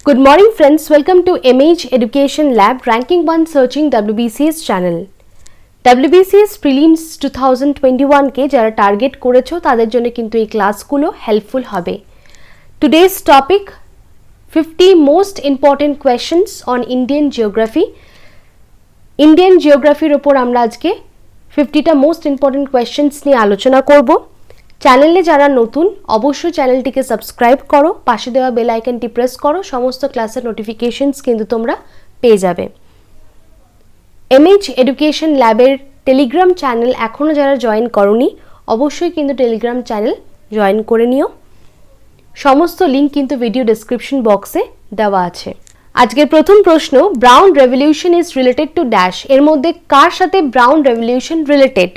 Good morning friends, welcome to MH Education Lab Ranking 1 Searching WBCS channel. WBCS Prelims 2021 কে যারা target করেছো তাদের জন্য কিন্তু এই ক্লাসগুলো হেল্পফুল হবে। Today's topic 50 most important questions on Indian geography. Indian geography এর উপর আমরা আজকে 50টা মোস্ট ইম্পর্টেন্ট কোয়েশ্চেন্স নিয়ে আলোচনা করব। চ্যানেলে যারা নতুন অবশ্যই চ্যানেলটিকে সাবস্ক্রাইব করো, পাশে দেওয়া বেল আইকনটি প্রেস করো, সমস্ত ক্লাসের নোটিফিকেশনস কিন্তু তোমরা পেয়ে যাবে। এমএইচ এডুকেশন ল্যাবের টেলিগ্রাম চ্যানেল এখনও যারা জয়েন করোনি অবশ্যই কিন্তু টেলিগ্রাম চ্যানেল জয়েন করে নিও। সমস্ত লিঙ্ক কিন্তু ভিডিও ডেসক্রিপশন বক্সে দেওয়া আছে। আজকের প্রথম প্রশ্ন, brown revolution is related to dash. এর মধ্যে কার সাথে ব্রাউন রেভলিউশন রিলেটেড?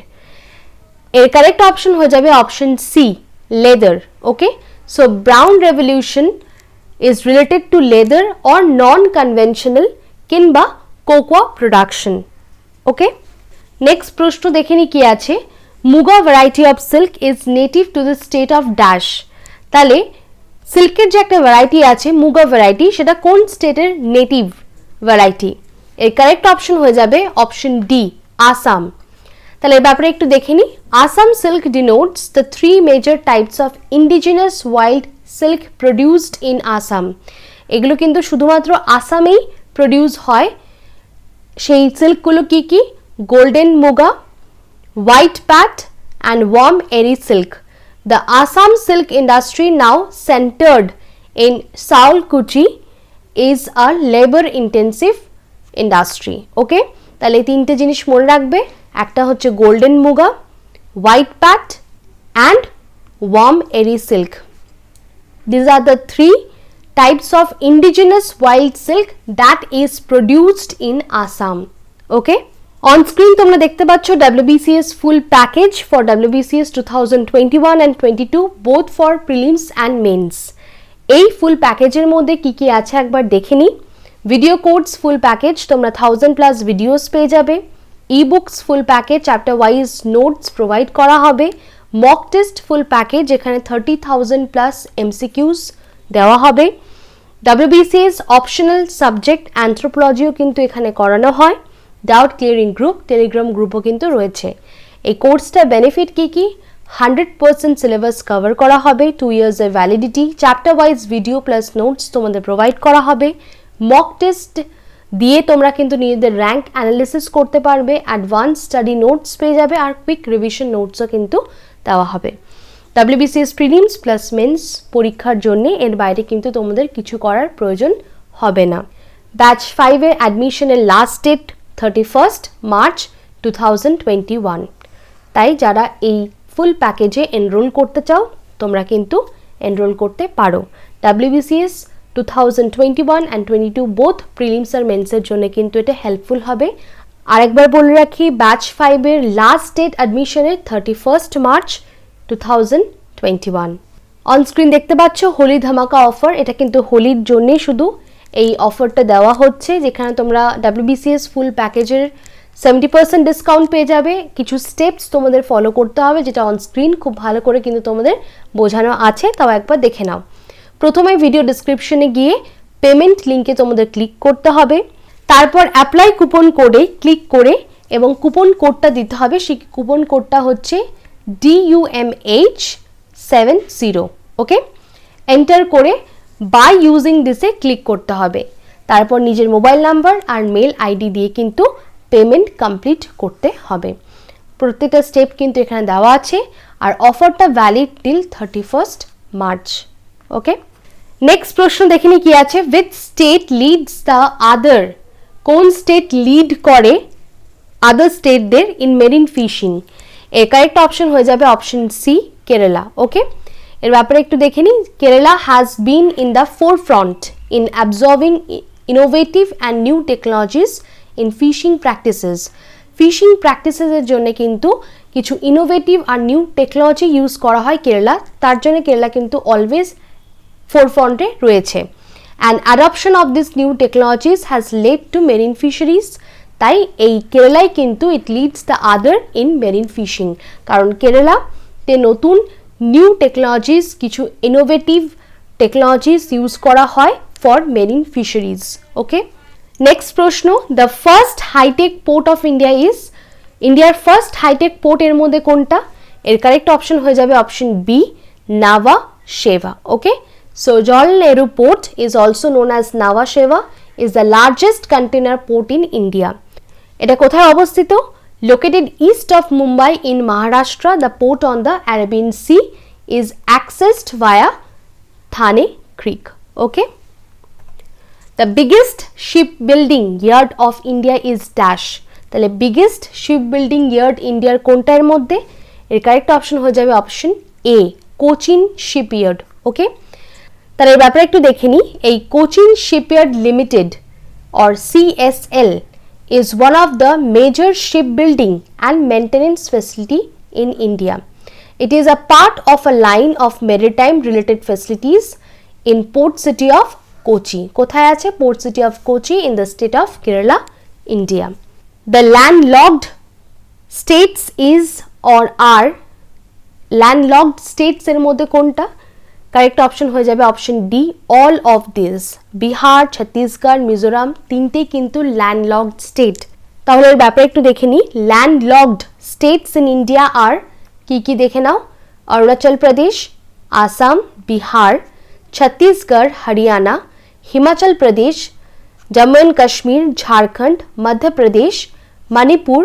এর কারেক্ট অপশন হয়ে যাবে option C, leather. Okay, so brown revolution is related to leather or non conventional কিংবা কোকোয়া প্রোডাকশন। ওকে, নেক্সট প্রশ্ন দেখে নি কি আছে। Muga variety of silk is native to the state of dash. তাহলে সিল্কের যে একটা ভ্যারাইটি আছে মুগা ভ্যারাইটি, সেটা কোন স্টেটের নেটিভ ভ্যারাইটি? এর কারেক্ট অপশন হয়ে যাবে অপশন ডি, আসাম। তাহলে এই ব্যাপারে একটু দেখে নিই। Assam silk denotes the three major types of indigenous wild silk produced in Assam. এগুলো কিন্তু শুধুমাত্র আসামেই প্রডিউস হয়। সেই সিল্কগুলো কি কি? Golden muga, white pat and warm eri silk. The Assam silk industry now centered in Sualkuchi is a labour intensive industry. Okay, তাহলে এই তিনটে জিনিস মনে রাখবে। একটা হচ্ছে golden muga, white pat and warm eri silk. This are the three types of indigenous wild silk that is produced in Assam. Okay, on screen তোমরা দেখতে পাচ্ছ WBCS full package for WBCS 2021 and 22 both for prelims and men's. এই ফুল প্যাকেজের মধ্যে কি কি আছে একবার দেখে নিই। ভিডিও কোর্স ফুল প্যাকেজ, তোমরা 1000+ ভিডিওস পেয়ে যাবে। Ebooks full package, chapter wise notes provide করা হবে। মক টেস্ট ফুল প্যাকেজ, যেখানে 30,000+ MCQs দেওয়া হবে। WBCS অপশনাল সাবজেক্ট অ্যানথ্রোপোলজিও কিন্তু এখানে করানো হয়। ডাউট ক্লিয়ারিং গ্রুপ, টেলিগ্রাম গ্রুপও কিন্তু রয়েছে। এই কোর্সটার বেনিফিট কি কি? 100% সিলেবাস কভার করা হবে, 2 ইয়ার্সের validity, chapter wise video plus notes তোমাদের প্রোভাইড করা হবে। মক টেস্ট দিয়ে তোমরা কিন্তু নিজেদের র্যাঙ্ক অ্যানালিসিস করতে পারবে, অ্যাডভান্স স্টাডি নোটস পেয়ে যাবে, আর কুইক রিভিশন নোটসও কিন্তু দেওয়া হবে। WBCS প্রিলিমস প্লাস মেন্স পরীক্ষার জন্য এর বাইরে কিন্তু তোমাদের কিছু করার প্রয়োজন হবে না। ব্যাচ 5 এর অ্যাডমিশনের লাস্ট ডেট 31 মার্চ 2021। তাই যারা এই ফুল প্যাকেজে এনরোল করতে চাও তোমরা কিন্তু এনরোল করতে পারো। WBCS 2021 and 22 বোথ প্রিলিমস আর মেন্সের জন্য কিন্তু এটা হেল্পফুল হবে। আরেকবার বলে রাখি, ব্যাচ 5 এর লাস্ট ডেট অ্যাডমিশনের 31 মার্চ 2021। অন স্ক্রিন দেখতে পাচ্ছ হোলি ধামাকা অফার। এটা কিন্তু হোলির জন্যে শুধু এই অফারটা দেওয়া হচ্ছে, যেখানে তোমরা WBCS ফুল প্যাকেজের 70% ডিসকাউন্ট পেয়ে যাবে। কিছু স্টেপস তোমাদের ফলো করতে হবে, যেটা অন স্ক্রিন খুব ভালো করে কিন্তু তোমাদের বোঝানো আছে, তাও একবার দেখে নাও। প্রথমে ভিডিও ডেসক্রিপশনে গিয়ে পেমেন্ট লিঙ্কে তোমাদের ক্লিক করতে হবে। তারপর অ্যাপ্লাই কুপন কোডে ক্লিক করে এবং কুপন কোডটা দিতে হবে। সেই কুপন কোডটা হচ্ছে DUMH70। ওকে, এন্টার করে বাই ইউজিং দিসে ক্লিক করতে হবে। তারপর নিজের মোবাইল নাম্বার আর মেল আইডি দিয়ে কিন্তু পেমেন্ট কমপ্লিট করতে হবে। প্রত্যেকটা স্টেপ কিন্তু এখানে দেওয়া আছে, আর অফারটা ভ্যালিড টিল 31 মার্চ। ওকে, নেক্সট প্রশ্ন দেখে নি কি আছে। উইচ স্টেট লিডস দ্য আদার? কোন স্টেট লিড করে আদার স্টেটদের ইন মেরিন ফিশিং? এর কারেক্ট অপশন হয়ে যাবে অপশন সি, কেরালা। ওকে, এর ব্যাপারে একটু দেখে নিই। Kerala has been in the forefront in absorbing innovative and new technologies in fishing practices. Fishing প্র্যাকটিসেসের জন্য কিন্তু কিছু ইনোভেটিভ আর নিউ টেকনোলজি ইউজ করা হয় কেরালা, তার জন্য কেরালা কিন্তু অলওয়েজ ফোরফ্রন্টে রয়েছে। And adoption of this new technologies has led to marine fisheries. তাই এই কেরালায় কিন্তু it leads the other in marine fishing, কারণ কেরালাতে নতুন নিউ টেকনোলজিস, কিছু ইনোভেটিভ টেকনোলজিস ইউজ করা হয় for marine fisheries. Okay, next প্রশ্ন, the first high-tech port of India is, ইন্ডিয়ার ফার্স্ট হাইটেক পোর্ট এর মধ্যে কোনটা? এর কারেক্ট অপশন হয়ে যাবে option B, Nava Sheva. Okay, so Jawaharlal Nehru port is also known as Nava Sheva, is the largest container port in India. এটা কোথায় অবস্থিত? Located east of Mumbai in Maharashtra. The port on the Arabian sea is accessed via Thane creek. Okay, the biggest ship building yard of India is dash. তাহলে biggest ship building yard ইন্ডিয়ার কোনটার মধ্যে? এর correct option হয়ে যাবে অপশন এ, Cochin shipyard. ওকে, তাহলে এর ব্যাপারে একটু দেখে নিই। এই Cochin shipyard limited or CSL is one of the major shipbuilding and maintenance facility in India. It is a part of a line of maritime related facilities in port city of Kochi. কোথায় আছে? Port city of Kochi in the state of Kerala, India. The landlocked states is or are, landlocked states এর মধ্যে কোনটা? Correct option হয়ে যাবে option D, all of this. Bihar, Chhattisgarh, Mizoram তিনটেই কিন্তু landlocked state. তাহলে এর ব্যাপারে একটু দেখে নিই। ল্যান্ডলকড স্টেটস ইন ইন্ডিয়া আর কি কি দেখে নাও। অরুণাচল প্রদেশ, আসাম, বিহার, ছত্তিশগড়, হরিয়ানা, হিমাচল প্রদেশ, জম্মু অ্যান্ড কাশ্মীর, ঝাড়খণ্ড, মধ্যপ্রদেশ, মণিপুর,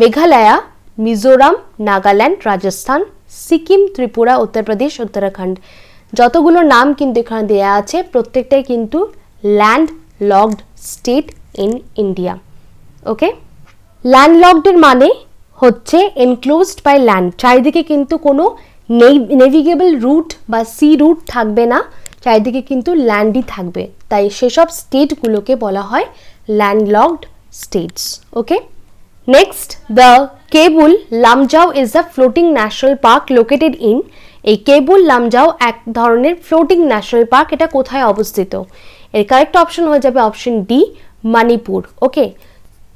মেঘালয়া, মিজোরাম, নাগাল্যান্ড, রাজস্থান, সিকিম, ত্রিপুরা, উত্তরপ্রদেশ, উত্তরাখণ্ড। যতগুলো নাম কিন্তু এখানে দেওয়া আছে প্রত্যেকটাই কিন্তু land locked state in India. Okay, land লকডের মানে হচ্ছে এনক্লোজড বাই ল্যান্ড, চারিদিকে কিন্তু কোনো নেভিগেবল রুট বা সি রুট থাকবে না, চারিদিকে কিন্তু ল্যান্ডই থাকবে, তাই সেসব স্টেটগুলোকে বলা হয় land locked states. Okay, next, the cable Lamjao is the floating national park located in. এই কেবুল লামজাও এক ধরনের ফ্লোটিং ন্যাশনাল পার্ক, এটা কোথায় অবস্থিত? এর কারেক্ট অপশন হয়ে যাবে অপশন ডি, মণিপুর। ওকে,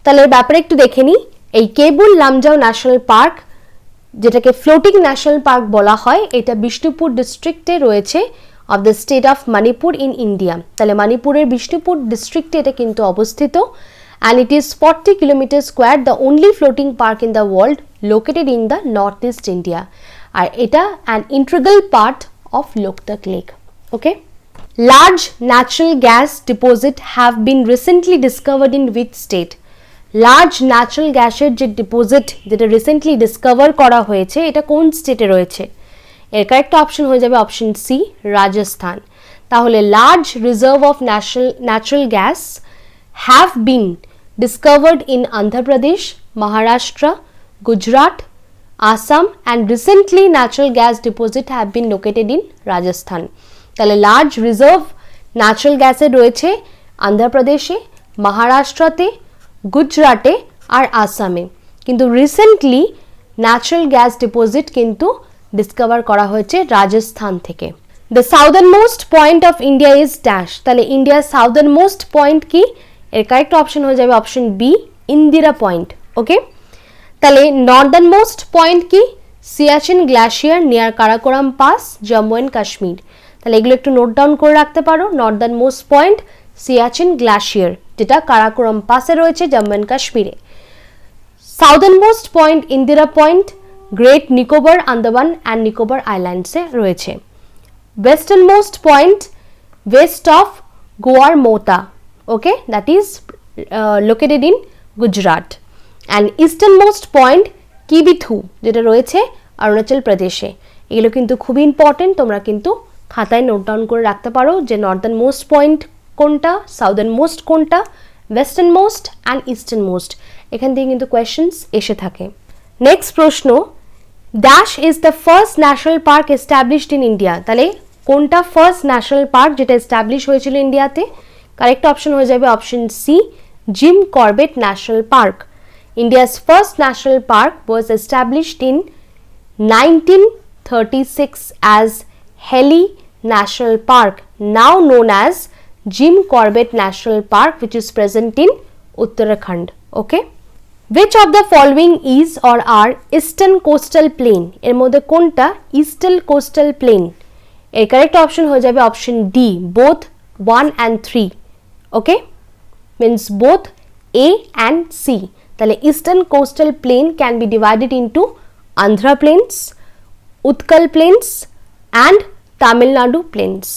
তাহলে এর ব্যাপারে একটু দেখে নিই। এই কেবুল লামজাও ন্যাশনাল পার্ক, যেটাকে ফ্লোটিং ন্যাশনাল পার্ক বলা হয়, এটা বিষ্ণুপুর ডিস্ট্রিক্টে রয়েছে of the state of Manipur in India. তাহলে মণিপুরের বিষ্ণুপুর ডিস্ট্রিক্টে এটা কিন্তু অবস্থিত, and it is 40 kilometers square, the only floating park in the world located in the northeast India. আর এটা an integral part of Loktak Lake. Okay, large natural gas deposit have been recently discovered in which state? Large natural গ্যাসের যে deposit যেটা recently discover করা হয়েছে এটা কোন স্টেটে রয়েছে? এর কারেক্ট অপশন হয়ে যাবে অপশন সি, রাজস্থান। তাহলে large reserve of natural gas have been discovered in Andhra Pradesh, Maharashtra, Gujarat, Assam, and recently natural gas deposit have been located in Rajasthan. তাহলে লার্জ রিজার্ভ ন্যাচারাল গ্যাসে রয়েছে আন্ধ্র প্রদেশে, মহারাষ্ট্রতে, গুজরাটে আর আসামে, কিন্তু রিসেন্টলি ন্যাচারাল গ্যাস ডিপোজিট কিন্তু discover করা হয়েছে রাজস্থান থেকে। The southern most point of India is dash. তাহলে ইন্ডিয়ার সাউদার্ন মোস্ট পয়েন্ট কি? এর কারেক্ট অপশন হয়ে যাবে option B, Indira point. Okay, তাহলে নর্দার্ন মোস্ট পয়েন্ট কি? Siachen glacier near Karakoram pass, Jammu and Kashmir. তাহলে এগুলো একটু নোট ডাউন করে রাখতে পারো। Northern most point Siachen glacier, যেটা কারাকোরাম পাসে রয়েছে জম্মু অ্যান্ড কাশ্মীরে। Southern most point Indira point great Nicobar, Andaman and Nicobar আইল্যান্ডসে রয়েছে। Western most point west of গোয়ার Mota, okay, that is located in Gujarat, and easternmost point Kibithu যেটা রয়েছে অরুণাচল প্রদেশে। এগুলো কিন্তু খুবই ইম্পর্টেন্ট, তোমরা কিন্তু খাতায় নোট ডাউন করে রাখতে পারো যে নর্দার্ন মোস্ট পয়েন্ট কোনটা, সাউদার্ন মোস্ট কোনটা, western most and eastern most, এখান থেকে কিন্তু কোয়েশ্চেন্স এসে থাকে। নেক্সট প্রশ্ন, dash is the first national park established in India. তাহলে কোনটা ফার্স্ট ন্যাশনাল পার্ক যেটা এস্টাবলিশ হয়েছিল ইন্ডিয়াতে? কারেক্ট অপশন হয়ে যাবে option C, Jim Corbett national park. India's first national park was established in 1936 as Hailey national park, now known as Jim Corbett national park, which is present in Uttarakhand. Okay, which of the following is or are eastern coastal plain? এর মধ্যে কোনটা eastern coastal plain? এর correct option হয়ে যাবে option D, both 1 and 3, okay, means both A and C. তাহলে eastern coastal plain can be divided into Andhra plains, Utkal plains and Tamil Nadu plains.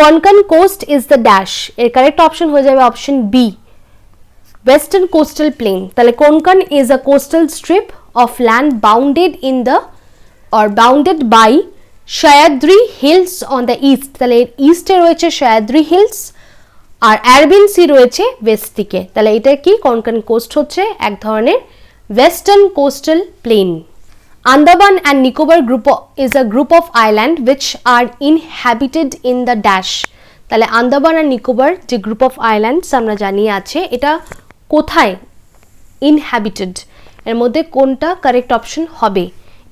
Konkan coast is the dash. এর correct option হয়ে যাবে option B, western coastal plain. তাহলে Konkan is a coastal strip of land bounded in the or bounded by Sahyadri hills on the east. তাহলে ইস্টে রয়েছে Sahyadri hills আর Arabian C রয়েছে West দিকে। তাহলে এটা কি কোনকান কোস্ট হচ্ছে এক ধরনের western coastal plane. Andaman and Nicobar group is a group of island which are inhabited in the dash. তাহলে আন্দামান আর নিকোবর যে গ্রুপ অফ আইল্যান্ডস আমরা জানি আছে, এটা কোথায় ইনহ্যাবিটেড, এর মধ্যে কোনটা কারেক্ট অপশন হবে?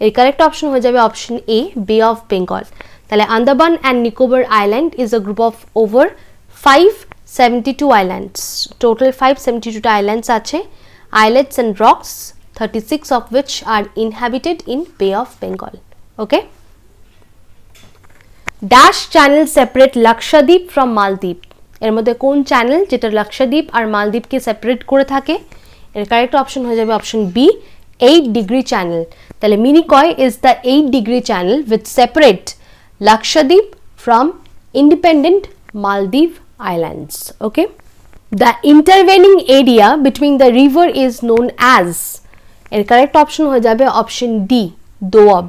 এর কারেক্ট অপশন হয়ে যাবে অপশন এ, বে অফ বেঙ্গল। তাহলে Andaman and Nicobar island is a group of over 572 islands. Total 572 islands আছে, islets and rocks, 36 of which are inhabited in Bay of Bengal. Okay. Dash channel separate Lakshadweep from Maldiv. এর মধ্যে কোন channel যেটা লাক্ষাদ্বীপ আর মালদ্বীপকে separate করে থাকে? এর correct option হয়ে যাবে অপশন বি, 8 degree channel. তাহলে Minicoy is the 8 degree channel which separate Lakshadweep from independent Maldive islands. Okay. The intervening area between the river is known as, এর কারেক্ট অপশন হয়ে যাবে option D, doab.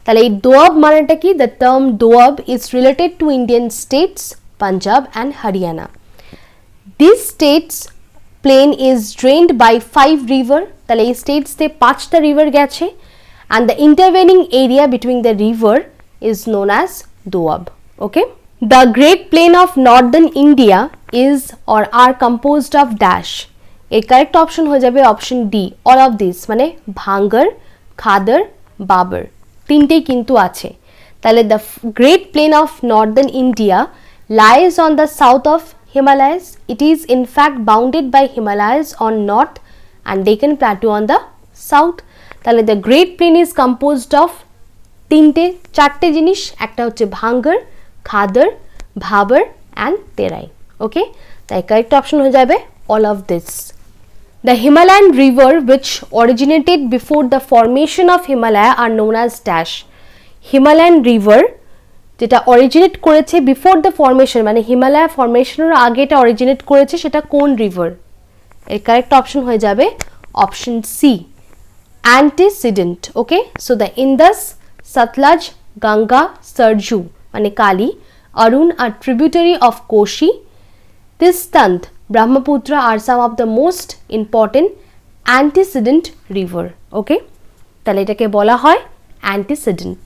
তাহলে এই দোয়াব মানেটা কি? The term doab is related to Indian states Punjab and Haryana. These states plain is drained by 5 river. তাহলে এই states তে 5টা river গেছে and the intervening area between the river is known as doab. Okay. The Great Plain of Northern India is or are composed of dash. A correct option হয়ে যাবে option D, all of these, মানে ভাঙ্গর, খাদর, বাবর, তিনটেই কিন্তু আছে। তাহলে the Great Plain of Northern India lies on the south of Himalayas. It is in fact bounded by Himalayas on north and Deccan Plateau on the south. তাহলে the Great Plain is composed of চারটে জিনিস, একটা হচ্ছে Bhangar, খাদর, Bhabar and তেরাই। ওকে, তাই correct option হয়ে যাবে all of this. The Himalayan river which originated before the formation of Himalaya are known as dash. Himalayan river যেটা originate করেছে বিফোর দ্য ফরমেশন, মানে হিমালয়া ফরমেশনের আগে এটা অরিজিনেট করেছে, সেটা কোন রিভার? এর কারেক্ট অপশন হয়ে যাবে option C, antecedent. Okay, so the Indus, Sutlej, Ganga, Sarju মানে Kali, Arun are tributary of Koshi. Tistant, Brahmaputra are some of the most important antecedent river. Okay, তাহলে এটাকে বলা হয় antecedent.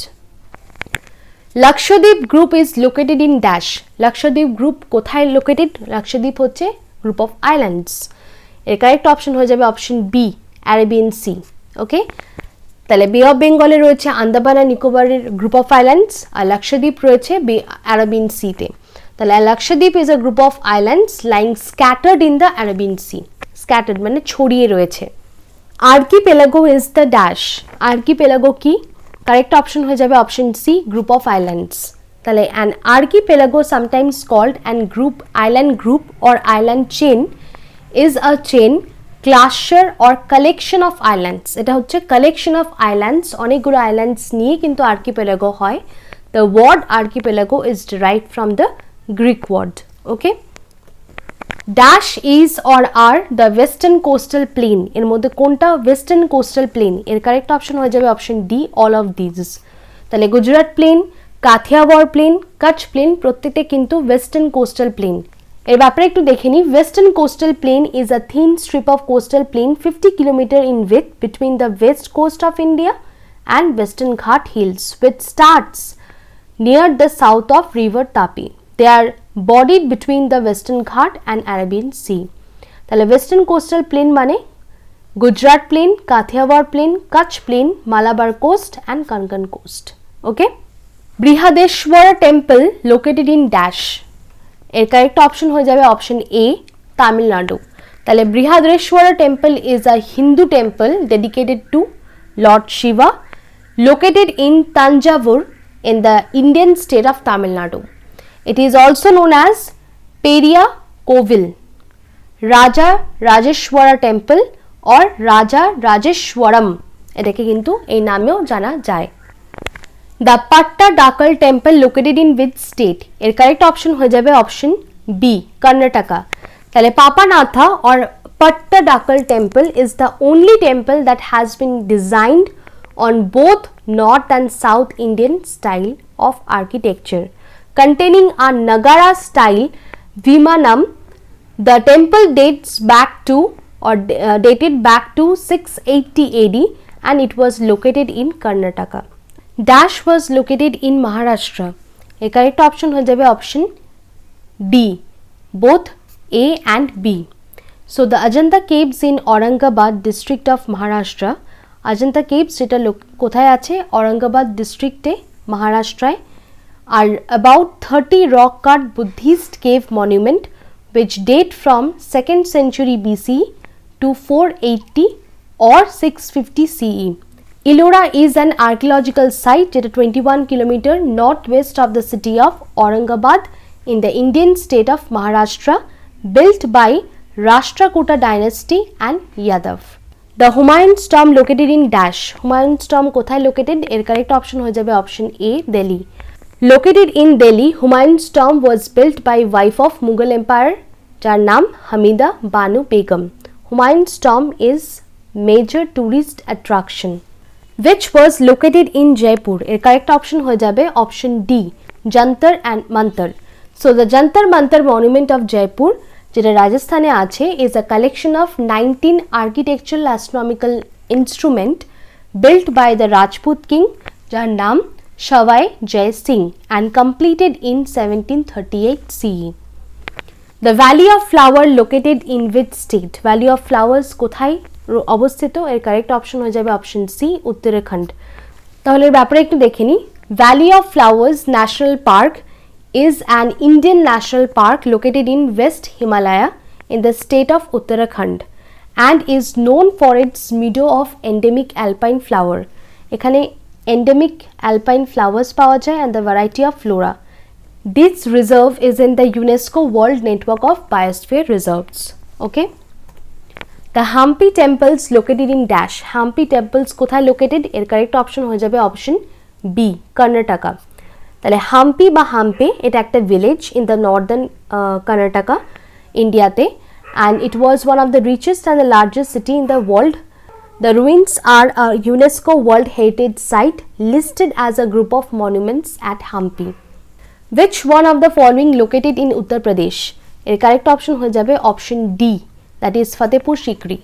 Lakshadweep group is located in dash. Lakshadweep group কোথায় located? Lakshadweep হচ্ছে group of islands. এর correct option হয়ে যাবে option B, Arabian Sea. Okay. তাহলে বে অফ বেঙ্গলে রয়েছে আন্দামান আর নিকোবরের গ্রুপ অফ আইল্যান্ডস আর লাক্ষাদ্বীপ রয়েছে আরাবিয়ান সিতে। তাহলে Lakshadweep is a group of islands lying scattered in the Arabian sea. Scattered মানে ছড়িয়ে রয়েছে। Archipelago is the dash. Archipelago কি? কারেক্ট অপশন হয়ে যাবে option C, group of islands. তাহলে an archipelago sometimes called an group, island group or island chain is a chain, cluster or collection of islands. এটা হচ্ছে collection of islands, অনেকগুলো islands নিয়ে কিন্তু archipelago হয়। The word archipelago is derived from the Greek word. Okay, dash is or are the western coastal plain. এর মধ্যে কোনটা western coastal plain? এর কারেক্ট অপশন হয়ে যাবে option D, all of this. তাহলে Gujarat plain, Kathiawar plain, Kutch plain প্রত্যেকটা কিন্তু western coastal plain. এর ব্যাপারে একটু দেখে নিই। Western coastal plain is a thin strip of coastal plain 50 kilometre in with between the west coast of India and western Ghat hills with starts near the south of river Tapi. They are বডিড between the western Ghat and Arabian sea. তাহলে western coastal plain মানে Gujarat plain, Kathiawar plain, Kutch plain, Malabar coast and Konkan coast. Okay, Brihadeeswara temple located in dash. এর correct option হয়ে যাবে option A, Tamil Nadu. তাহলে Brihadeeswara temple is a Hindu temple dedicated to lord Shiva located in Thanjavur in the Indian state of Tamil Nadu. It is also known as Peria Kovil, Raja Rajeshwara Temple or Raja Rajeshwaram এটাকে কিন্তু এই নামেও জানা যায়। The Patta Dakal Temple located in which state? এর correct option হয়ে যাবে option B, Karnataka. তাহলে পাপানাথা or Patta Dakal Temple is the only temple that has been designed on both North and South Indian style of architecture, containing a Nagara style Vimanam. The temple dated back to 680 AD and it was located in Karnataka. Dash was located in Maharashtra. A correct option হয়ে যাবে option D, both A and B. So the Ajanta caves in Aurangabad district of Maharashtra. Ajanta caves যেটা কোথায় আছে? Aurangabad district A, মহারাষ্ট্রায়, are about 30 rock cut Buddhist cave monument which date from 2nd century BC to 480 or 650 CE. Ellora is an archaeological site যেটা 21 kilometer northwest of the city of Aurangabad in the Indian state of Maharashtra, built by Rashtrakuta dynasty and Yadav. The Humayun's tomb located in Dash. Humayun's tomb কোথায় located? এর correct option হয়ে যাবে option A, Delhi. Located in Delhi, Humayun's tomb was built by wife of Mughal Empire যার নাম Hamida Banu Begum. Humayun's tomb is major tourist attraction. Which was located in Jaipur? এর correct option হয়ে যাবে option D, Jantar and Mantar. So the Jantar Mantar monument of Jaipur যেটা রাজস্থানে আছে is a collection of 19 architectural astronomical instrument built by the Rajput king যার নাম Shavai Jai Singh and completed in 1738 CE. The Valley of Flower located in which state? Valley of Flowers কোথায় অবস্থিত? এর correct option হয়ে যাবে option C, Uttarakhand. তাহলে এর ব্যাপারে একটু দেখে নিই। Valley of Flowers National Park is an Indian national park located in West Himalaya in the state of Uttarakhand and is known for its meadow of endemic alpine flower. এখানে endemic alpine flowers পাওয়া যায় and the variety of flora. This reserve is in the UNESCO World Network of Biosphere Reserves. Okay. The Hampi temples located in Dash. Hampi temples কোথায় located? এর correct option হয়ে যাবে option B, Karnataka. তাহলে হাম্পি বা হাম্পে এটা একটা village in the Northern Karnataka ইন্ডিয়াতে and it was one of the richest and the largest city in the world. The ruins are a UNESCO World Heritage Site listed as a group of monuments at Hampi. Which one of the following located in Uttar Pradesh? এর correct option হয়ে যাবে option D, that is Fatehpur Sikri.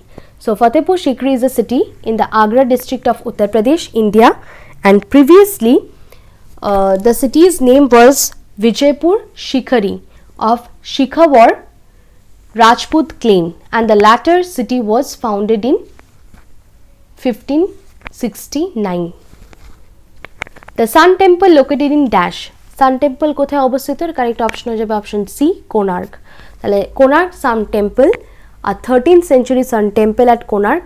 So Fatehpur Sikri is a city in the Agra district of Uttar Pradesh, India, and previously the city's name was Vijaypur Shikhari of Shikhawar Rajput clan and the latter city was founded in 1569. The Sun Temple located in Dash. Sun Temple কোথায় অবস্থিত? Correct option হয়ে যাবে option C, Konark. তাহলে Konark Sun Temple, a 13th century Sun Temple at Konark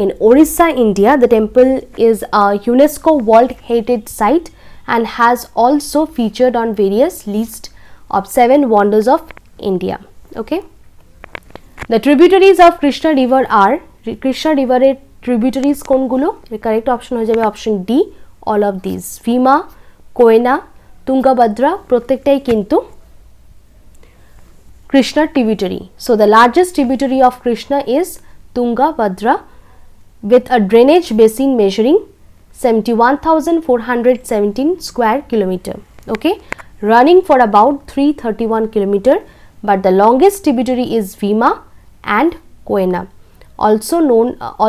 in Orissa, India. The temple is a UNESCO World Heritage Site and has also featured on various lists of 7 wonders of India. Okay. The tributaries of Krishna River are Krishna River এর tributaries কোনগুলো? এর correct option হয়ে যাবে option D, all of these. Bhima, Koyna, Tungabhadra প্রত্যেকটাই কিন্তু Krishna tributary. So the largest tributary of Krishna is Tungabhadra with a drainage basin measuring 71,417 square kilometer. Okay, running for about 331 kilometer, but the longest tributary is Bhima and Koyna,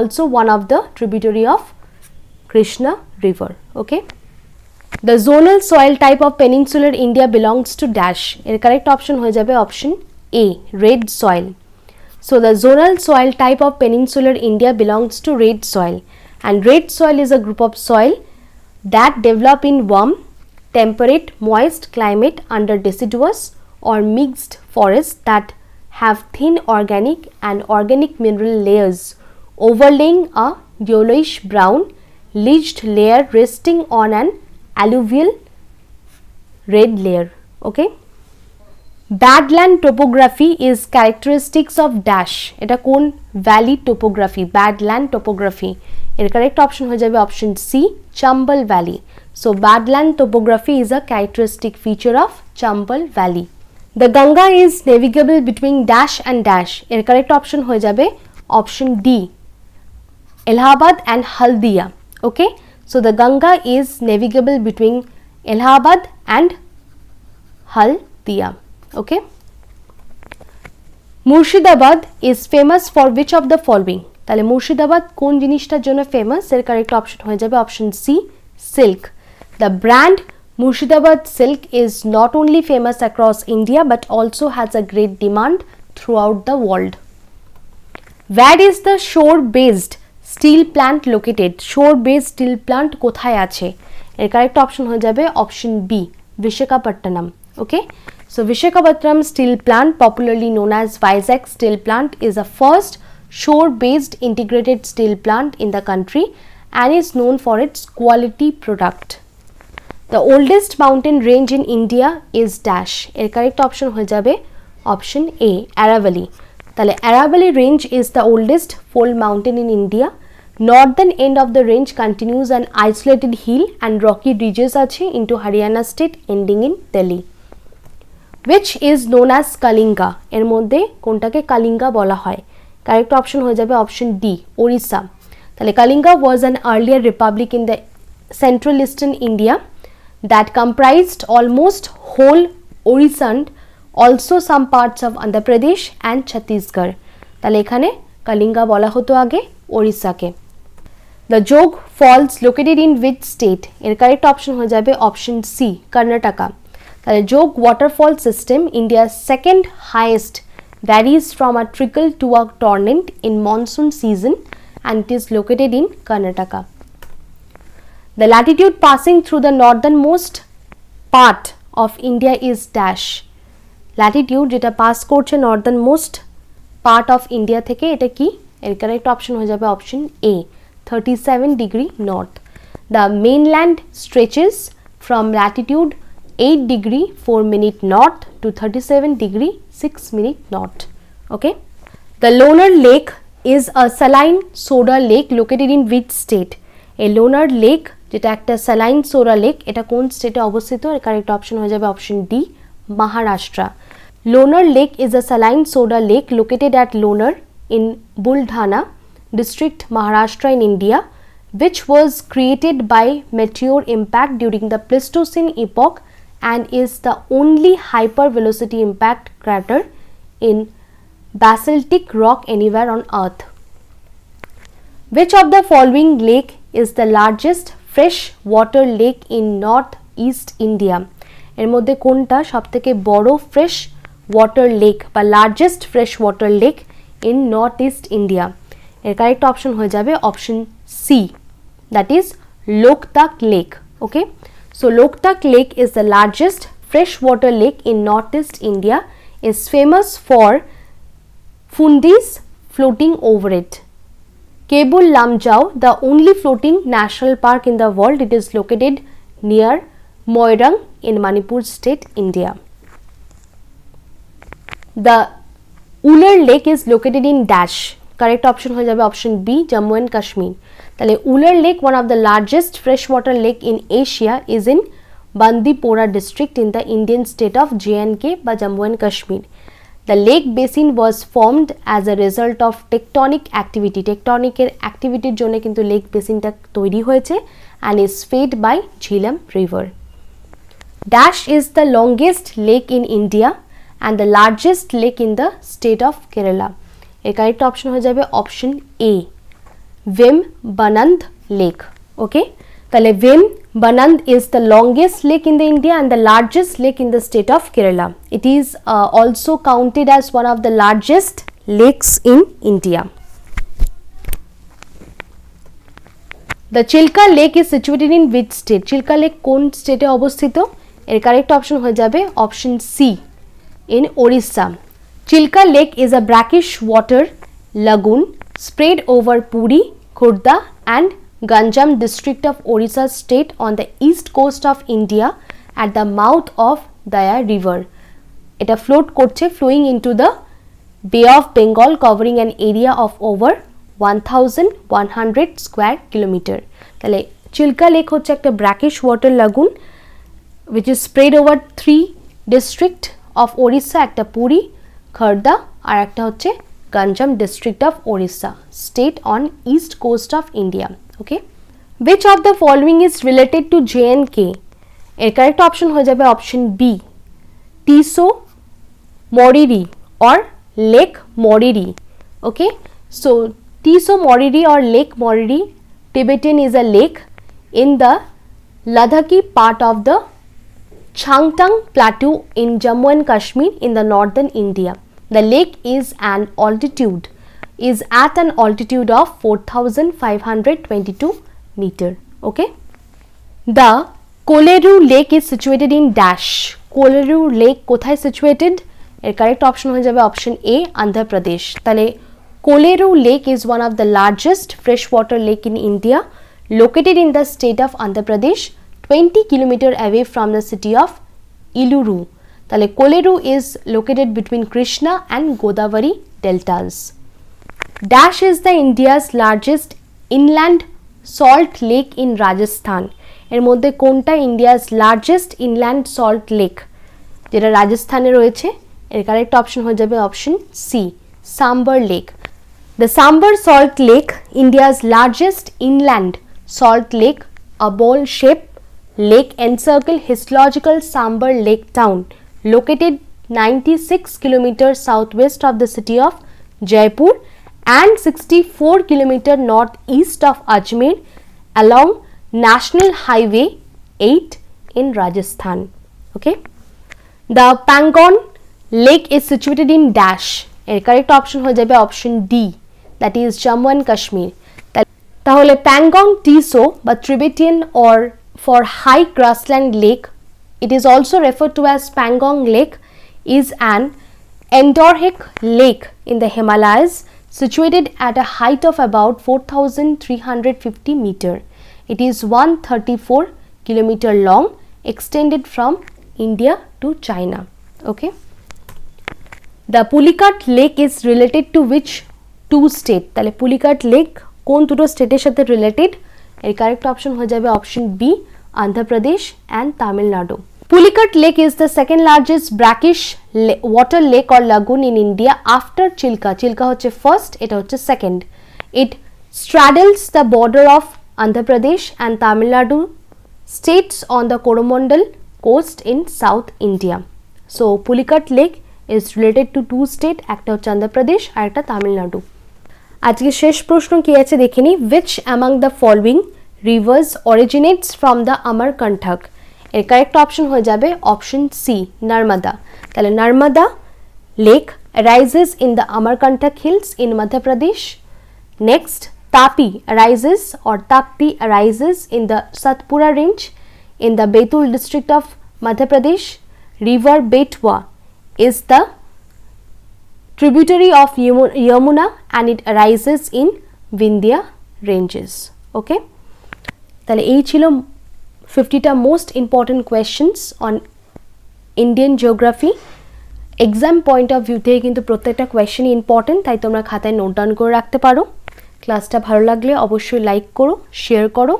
also one of the tributary of Krishna River. Okay. The zonal soil type of peninsular India belongs to Dash. এর correct option হয়ে যাবে option A, red soil. So the zonal soil type of peninsular India belongs to red soil, and red soil is a group of soil that develop in warm, temperate, moist climate under deciduous or mixed forests that have thin organic and organic mineral layers overlaying a yellowish brown leached layer resting on an alluvial red layer. Okay. Badland topography is characteristics of dash. এটা কোন valley topography? Badland topography. এর correct option হয়ে যাবে option C, Chambal valley. So badland topography is a characteristic feature of Chambal Valley. The Ganga is navigable between dash and dash. এর correct option হয়ে যাবে option D, Allahabad and Haldia. Okay, so the Ganga is navigable between Allahabad and Haldia. Okay, Murshidabad is famous for which of the following? তাহলে মুর্শিদাবাদ কোন জিনিসটার জন্য famous? এর correct option হয়ে যাবে option C, silk. The brand Murshidabad silk is not only famous across India but also has a great demand throughout the world. Where is the shore-based steel plant located? Shore-based steel plant কোথায় আছে? এর correct option হয়ে যাবে option B, Visakhapatnam. Okay, so Visakhapatnam steel plant, popularly known as Vizag steel plant, is the first shore-based integrated steel plant in the country and is known for its quality product. The oldest mountain range in India is dash. এর correct option হয়ে যাবে option এ, Aravalli. তাহলে Aravalli range is the oldest fold mountain in India. Northern end of the range continues an isolated hill and rocky ridges আছে into Haryana state ending in Delhi. Which is known as Kalinga. এর মধ্যে কোনটাকে কালিঙ্গা বলা হয়? Correct option হয়ে যাবে option D, Odisha. তাহলে Kalinga was an earlier republic in the central eastern India that comprised almost whole Orissa and also some parts of Andhra Pradesh and Chhattisgarh. তাহলে এখানে কালিঙ্গা বলা হতো আগে ওড়িশাকে। The Jog Falls located in which state? এর correct option হয়ে যাবে option C, Karnataka. তাহলে Jog waterfall system, India's second highest, varies from a trickle to a torrent in monsoon season and it is located in Karnataka. The latitude passing through the northernmost part of India is dash. Latitude যেটা pass করছে northernmost part of India থেকে, এটা কি? এর correct option হয়ে যাবে option A, 37 degree north. The mainland stretches from latitude 8 degree 4 minute north to 37 degree 6 minute north. Okay, the Lonar Lake is a saline soda lake located in which state? A Lonar Lake যেটা একটা saline soda lake, এটা কোন স্টেটে অবস্থিত? এর correct option হয়ে যাবে option D, Maharashtra. Lonar Lake is a saline soda lake located at Lonar in Buldhana district, Maharashtra in India, which was created by meteor impact during the Pleistocene epoch and is the only hypervelocity impact crater in basaltic rock anywhere on earth. Which of the following lake is the largest fresh water lake in north east India? এর মধ্যে কোনটা সবথেকে বড় fresh water lake বা largest fresh water lake in north east India? এর correct option হয়ে যাবে option C, that is Loktak lake. Okay, so Loktak Lake is the largest freshwater lake in northeast India, is famous for fundis floating over it. Kebul Lamjau, the only floating national park in the world, it is located near Moirang in Manipur state, India. The Uller Lake is located in dash. Correct option হয়ে যাবে option B, Jammu and Kashmir. তাহলে Uller Lake, one of the largest freshwater lake in Asia, is in Bandipora district in the Indian state of J&K বা Jammu and Kashmir. The lake basin was formed as a result of tectonic activity. Tectonic এর অ্যাক্টিভিটির জন্য কিন্তু lake বেসিনটা তৈরি হয়েছে and is fed by Jhelum river. Dash is the longest lake in India and the largest lake in the state of Kerala. এর correct option হয়ে যাবে option এ, Vembanand Lake. Okay, তাহলে Vembanand is the longest lake in the India and the largest lake in the state of Kerala. It is also counted as one of the largest lakes in India. The Chilka Lake is situated in which state? Chilka Lake কোন স্টেটে অবস্থিত? এর correct option হয়ে যাবে option C, in Orissa. Chilka Lake is a brackish water lagoon spread over Puri, Khurda and Ganjam district of Orissa state on the east coast of India at the mouth of Daya river. এটা float করছে flowing into the বে of Bengal covering an area of over 1100 square kilometre. তাহলে Chilka lake হচ্ছে একটা brackish water লাগুন which is spread over 3 district of Orissa, একটা পুরী, খর্দা আর একটা হচ্ছে Ganjam district of Odisha, state on east coast of India. Okay, which of the following is related to J&K? এর correct option হয়ে যাবে option B, Tso Moriri or Lake Moriri. Okay, so Tiso Moriri or Lake Moriri Tibetan is a lake in the Ladakhi part of the Changtang Plateau in Jammu and Kashmir in the northern India. The lake is at an altitude of 4,522 meter. Okay, the Koleru Lake is situated in dash. Koleru Lake kothay situated? এর correct option হয়ে যাবে option A, Andhra Pradesh. তাহলে Kolleru lake is one of the largest fresh water lake in India, located in the state of Andhra Pradesh, 20 kilometre away from the city of Eluru. তাহলে Kolleru is located between Krishna and Godavari deltas. Dash is the India's largest inland salt lake in Rajasthan. এর মধ্যে কোনটা India's largest inland salt lake, যেটা রাজস্থানে রয়েছে? এর correct option হয়ে যাবে option C, Sambhar lake. The Sambhar salt lake, India's largest inland salt lake, a bowl shaped lake encircle historical Sambar Lake town, located 96 kilometers southwest of the city of Jaipur and 64 kilometers northeast of Ajmer along National Highway 8 in Rajasthan. Okay, the Pangong Lake is situated in dash. এর correct option হয়ে যাবে option D, that is Jammu and Kashmir. তাহলে প্যাংগং টিসো বা Tibetan or for high grassland lake, it is also referred to as Pangong Lake, is an endorheic lake in the Himalayas situated at a height of about 4,350 meter. It is 134 kilometer long, extended from India to China. Okay, the Pulicat Lake is related to which two state? তাহলে Pulicat lake কোন দুটো স্টেটের সাথে related? এর correct option হয়ে যাবে option B, Andhra Pradesh and Tamil Nadu. Pulicat Lake is the second largest brackish water lake or lagoon in India after Chilka. Chilka হচ্ছে first, এটা হচ্ছে second. It straddles the border of Andhra Pradesh and Tamil Nadu states on the Coromandel coast in South India. So Pulicat Lake is related to two state, একটা হচ্ছে অন্ধ্রপ্রদেশ আর একটা তামিলনাড়ু। আজকে শেষ প্রশ্ন কি আছে দেখে নি। which among the following rivers originates from the Amarkantak? এর কারেক্ট অপশন হয়ে যাবে অপশন সি, নর্মদা। তাহলে Narmada lake arises in the Amarkantak hills in Madhya Pradesh. Next, Tapi arises in the Satpura range in the Betul district of Madhya Pradesh. River Betwa is the tributary of Yamuna and it arises in Vindhya ranges. Okay, তাহলে এই ছিল 50টা most important questions on Indian geography. Exam point of view থেকে কিন্তু প্রত্যেকটা কোয়েশ্চেনই important, তাই তোমরা খাতায় নোট ডাউন করে রাখতে পারো। ক্লাসটা ভালো লাগলে অবশ্যই লাইক করো, শেয়ার করো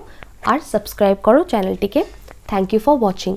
আর সাবস্ক্রাইব করো চ্যানেলটিকে। Thank you for watching.